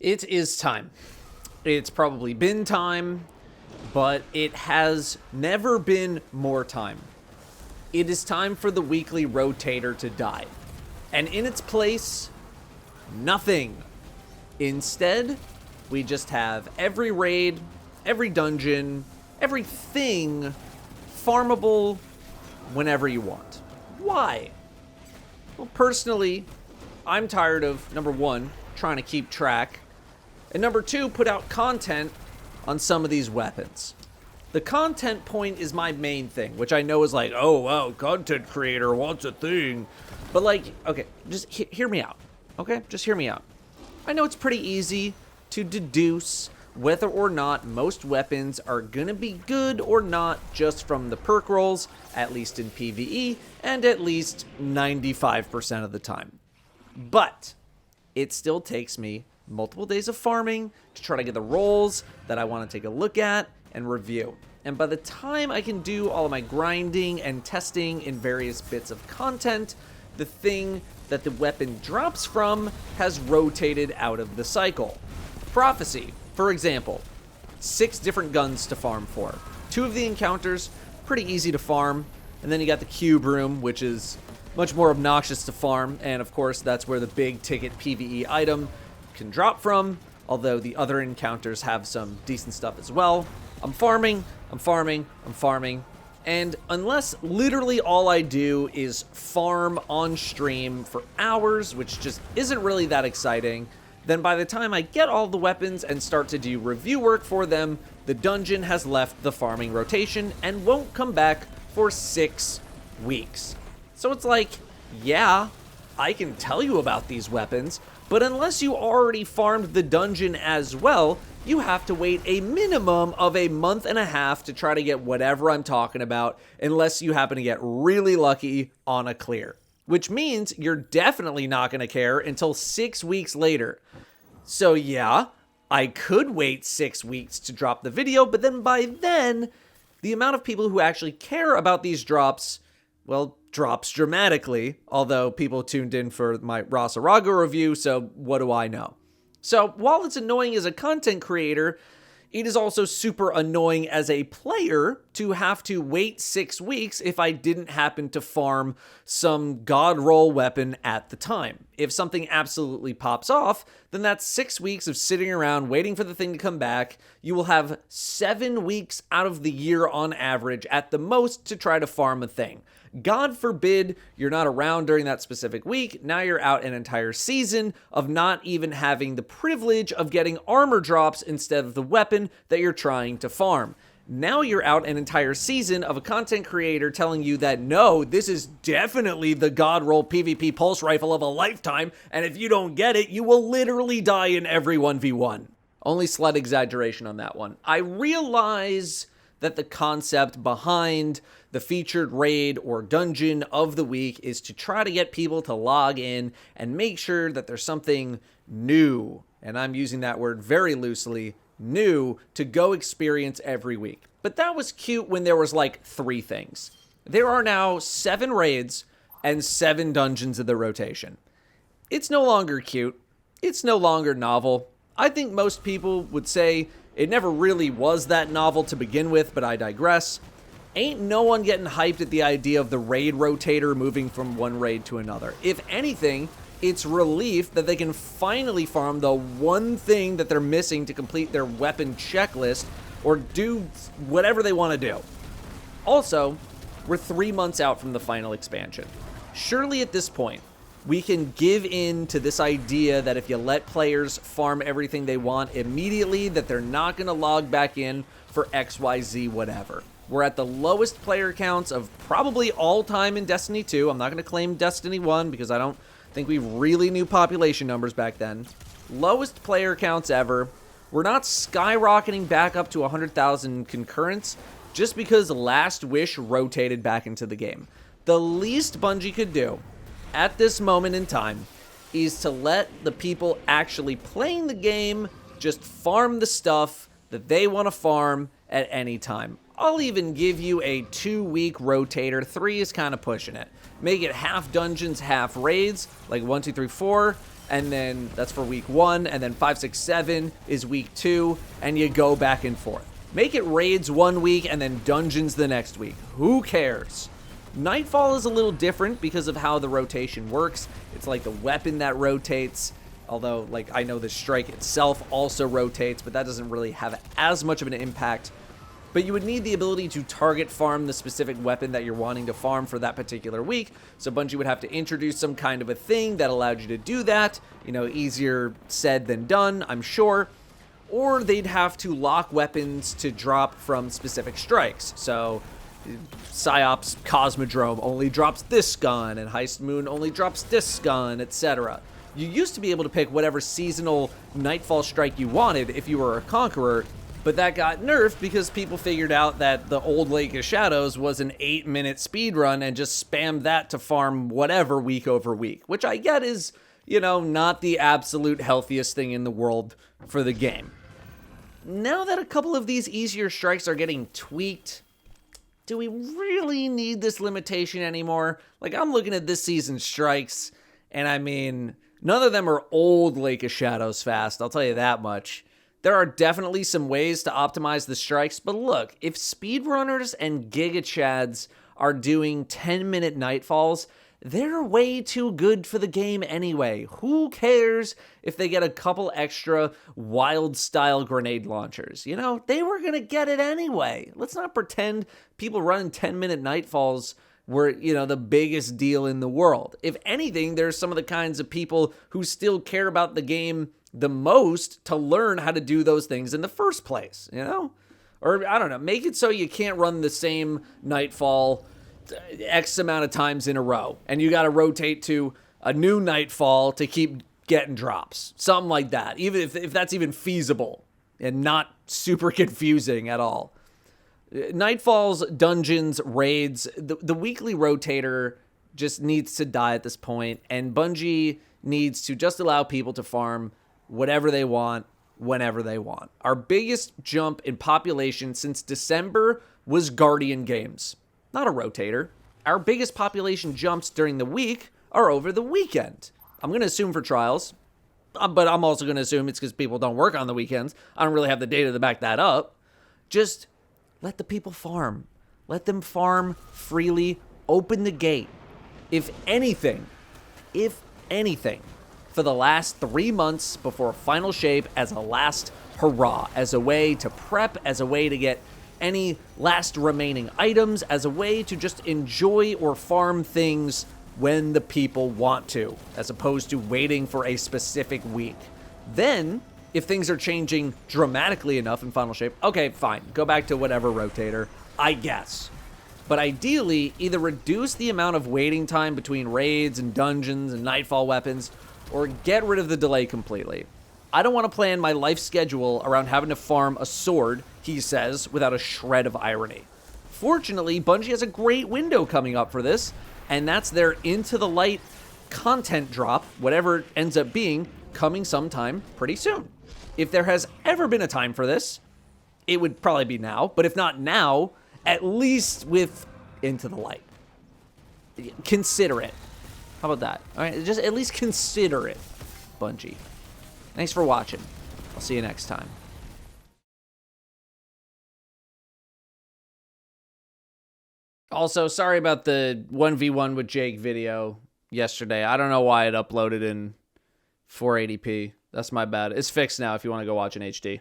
It is time. It's probably been time, but it has never been more time. It is time for the weekly rotator to die. And in its place, nothing. Instead, we just have every raid, every dungeon, everything farmable whenever you want. Why? Well, personally, I'm tired of, number one, trying to keep track, and number two, put out content on some of these weapons. The content point is my main thing, which I know is like, oh, wow, content creator wants a thing. But like, okay, just hear me out, okay? Just hear me out. I know it's pretty easy to deduce whether or not most weapons are gonna be good or not just from the perk rolls, at least in PvE, and at least 95% of the time. But it still takes me multiple days of farming to try to get the rolls that I want to take a look at and review. And by the time I can do all of my grinding and testing in various bits of content, the thing that the weapon drops from has rotated out of the cycle. Prophecy, for example, 6 different guns to farm for. 2 of the encounters, pretty easy to farm. And then you got the cube room, which is much more obnoxious to farm. And of course, that's where the big ticket PvE item can drop from, although the other encounters have some decent stuff as well. I'm farming, and unless literally all I do is farm on stream for hours, which just isn't really that exciting, then by the time I get all the weapons and start to do review work for them, the dungeon has left the farming rotation and won't come back for 6 weeks. So it's like, yeah, I can tell you about these weapons, but unless you already farmed the dungeon as well, you have to wait a minimum of a month and a half to try to get whatever I'm talking about, unless you happen to get really lucky on a clear. Which means you're definitely not going to care until 6 weeks later. So yeah, I could wait 6 weeks to drop the video, but then by then, the amount of people who actually care about these drops, well, drops dramatically, although people tuned in for my Rasaraga review, so what do I know? So while it's annoying as a content creator, it is also super annoying as a player to have to wait 6 weeks if I didn't happen to farm some god roll weapon at the time. If something absolutely pops off, then that's 6 weeks of sitting around waiting for the thing to come back. You will have 7 weeks out of the year on average at the most to try to farm a thing. God forbid you're not around during that specific week. Now you're out an entire season of not even having the privilege of getting armor drops instead of the weapon that you're trying to farm. Now you're out an entire season of a content creator telling you that, no, this is definitely the God roll PvP pulse rifle of a lifetime, and if you don't get it, you will literally die in every 1v1. Only slight exaggeration on that one. I realize that the concept behind the featured raid or dungeon of the week is to try to get people to log in and make sure that there's something new, and I'm using that word very loosely, new, to go experience every week. But that was cute when there was like 3 things. There are now 7 raids and 7 dungeons in the rotation. It's no longer cute. It's no longer novel. I think most people would say it never really was that novel to begin with, but I digress. Ain't no one getting hyped at the idea of the raid rotator moving from one raid to another. If anything, it's relief that they can finally farm the one thing that they're missing to complete their weapon checklist or do whatever they want to do. Also, we're 3 months out from the final expansion. Surely at this point, we can give in to this idea that if you let players farm everything they want immediately, that they're not going to log back in for XYZ whatever. We're at the lowest player counts of probably all time in Destiny 2. I'm not going to claim Destiny 1 because I don't think we really knew population numbers back then. Lowest player counts ever. We're not skyrocketing back up to 100,000 concurrents just because Last Wish rotated back into the game. The least Bungie could do at this moment in time is to let the people actually playing the game just farm the stuff that they want to farm at any time. I'll even give you a 2-week rotator. 3 is kind of pushing it. Make it half dungeons, half raids, like 1, 2, 3, 4, and then that's for week 1, and then 5, 6, 7 is week 2, and you go back and forth. Make it raids 1 week and then dungeons the next week. Who cares? Nightfall is a little different because of how the rotation works. It's like the weapon that rotates, although like I know the strike itself also rotates, but that doesn't really have as much of an impact. But you would need the ability to target farm the specific weapon that you're wanting to farm for that particular week. So Bungie would have to introduce some kind of a thing that allowed you to do that. You know, easier said than done, I'm sure. Or they'd have to lock weapons to drop from specific strikes. So Psyops Cosmodrome only drops this gun, and Heist Moon only drops this gun, etc. You used to be able to pick whatever seasonal Nightfall strike you wanted if you were a Conqueror, but that got nerfed because people figured out that the old Lake of Shadows was an 8-minute speedrun and just spammed that to farm whatever week over week, which I get is, you know, not the absolute healthiest thing in the world for the game. Now that a couple of these easier strikes are getting tweaked, do we really need this limitation anymore? Like, I'm looking at this season's strikes, and I mean, none of them are old Lake of Shadows fast, I'll tell you that much. There are definitely some ways to optimize the strikes, but look, if speedrunners and Giga Chads are doing 10-minute Nightfalls, they're way too good for the game anyway. Who cares if they get a couple extra wild-style grenade launchers? You know, they were going to get it anyway. Let's not pretend people running 10-minute Nightfalls were, you know, the biggest deal in the world. If anything, there's some of the kinds of people who still care about the game the most to learn how to do those things in the first place, you know? Or, I don't know, make it so you can't run the same Nightfall X amount of times in a row, and you got to rotate to a new Nightfall to keep getting drops. Something like that, even if that's even feasible and not super confusing at all. Nightfalls, dungeons, raids, the weekly rotator just needs to die at this point, and Bungie needs to just allow people to farm whatever they want, whenever they want. Our biggest jump in population since December was Guardian games, not a rotator. Our biggest population jumps during the week are over the weekend. I'm going to assume for trials, but I'm also going to assume it's because people don't work on the weekends. I don't really have the data to back that up. Just let the people farm. Let them farm freely. Open the gate. If anything, for the last 3 months before final shape as a last hurrah, as a way to prep, as a way to get any last remaining items, as a way to just enjoy or farm things when the people want to, as opposed to waiting for a specific week. Then, if things are changing dramatically enough in final shape, okay, fine, go back to whatever rotator, I guess. But ideally, either reduce the amount of waiting time between raids and dungeons and Nightfall weapons, or get rid of the delay completely. I don't want to plan my life schedule around having to farm a sword, he says, without a shred of irony. Fortunately, Bungie has a great window coming up for this, and that's their Into the Light content drop, whatever it ends up being, coming sometime pretty soon. If there has ever been a time for this, it would probably be now, but if not now, at least with Into the Light. Consider it. How about that? All right, just at least consider it, Bungie. Thanks for watching. I'll see you next time. Also, sorry about the 1v1 with Jake video yesterday. I don't know why it uploaded in 480p. That's my bad. It's fixed now if you want to go watch in HD.